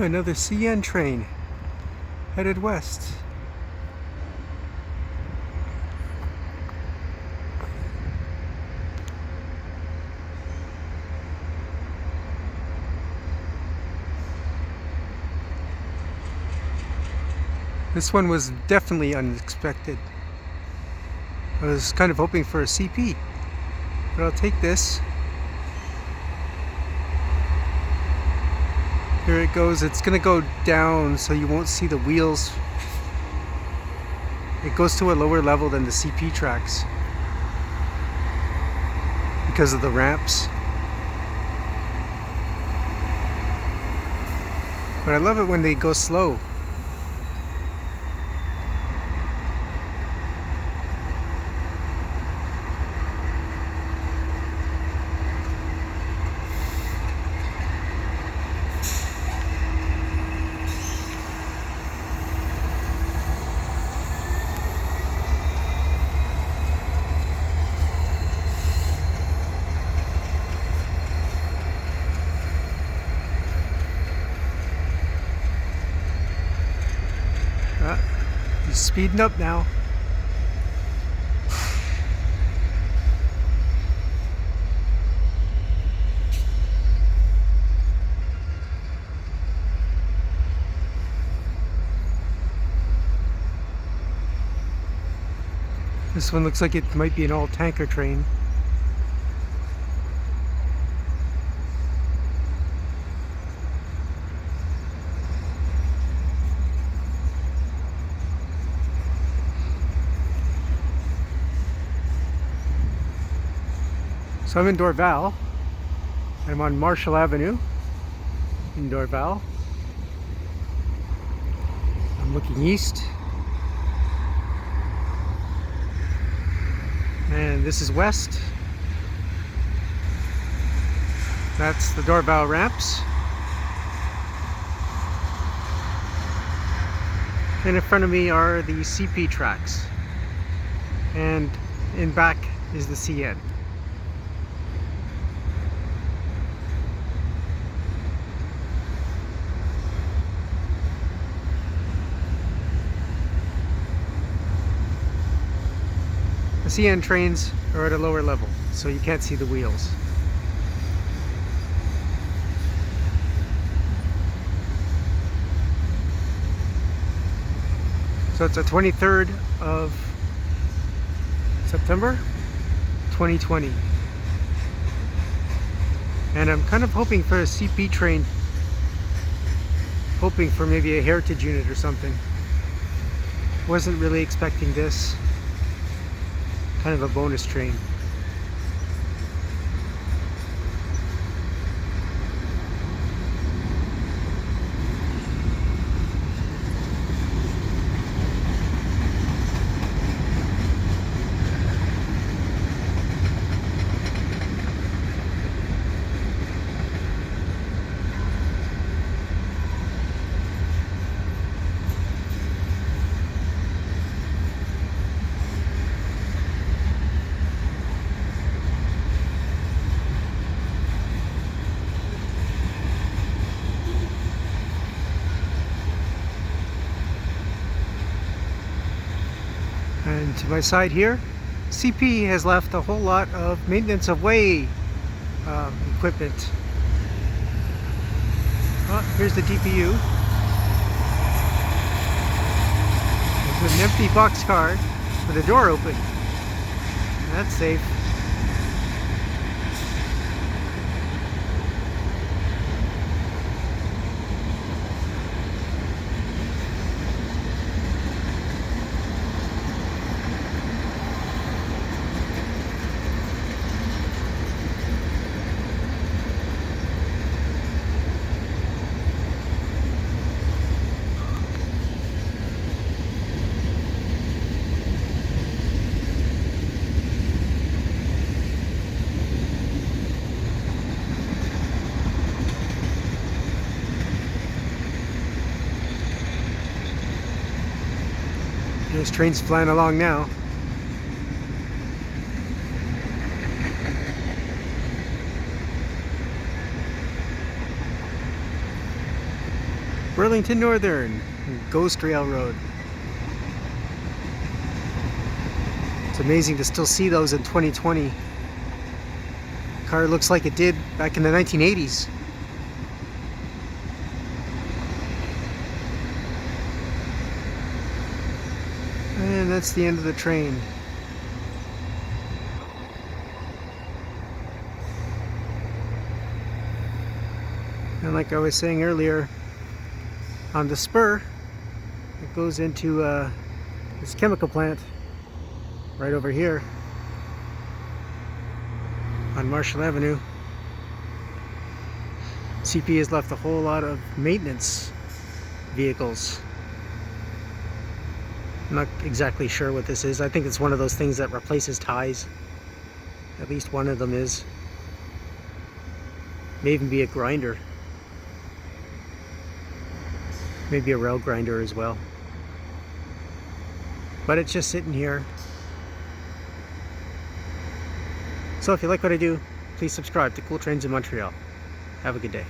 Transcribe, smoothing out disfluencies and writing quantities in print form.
Another CN train headed west. This one was definitely unexpected. I was kind of hoping for a CP, but I'll take this. Here it goes. It's gonna go down so you won't see the wheels. It goes to a lower level than the CP tracks because of the ramps. But I love it when they go slow. He's speeding up now. This one looks like it might be an all-tanker train. So I'm in Dorval. I'm on Marshall Avenue in Dorval. I'm looking east. And this is west. That's the Dorval ramps. And in front of me are the CP tracks. And in back is the CN. The CN trains are at a lower level, so you can't see the wheels. So it's the 23rd of September 2020. And I'm kind of hoping for a CP train. Hoping for maybe a heritage unit or something. Wasn't really expecting this. Kind of a bonus train. And to my side here, CP has left a whole lot of maintenance of way equipment. Oh, here's the DPU. There's an empty boxcar with a door open. That's safe. There's trains flying along now. Burlington Northern, Ghost Railroad. It's amazing to still see those in 2020. Car looks like it did back in the 1980s. And that's the end of the train. And like I was saying earlier, on the spur, it goes into this chemical plant right over here on Marshall Avenue. CP has left a whole lot of maintenance vehicles. I'm not exactly sure what this is. I think it's one of those things that replaces ties. At least one of them is. May even be a grinder. Maybe a rail grinder as well. But it's just sitting here. So if you like what I do, please subscribe to Cool Trains in Montreal. Have a good day.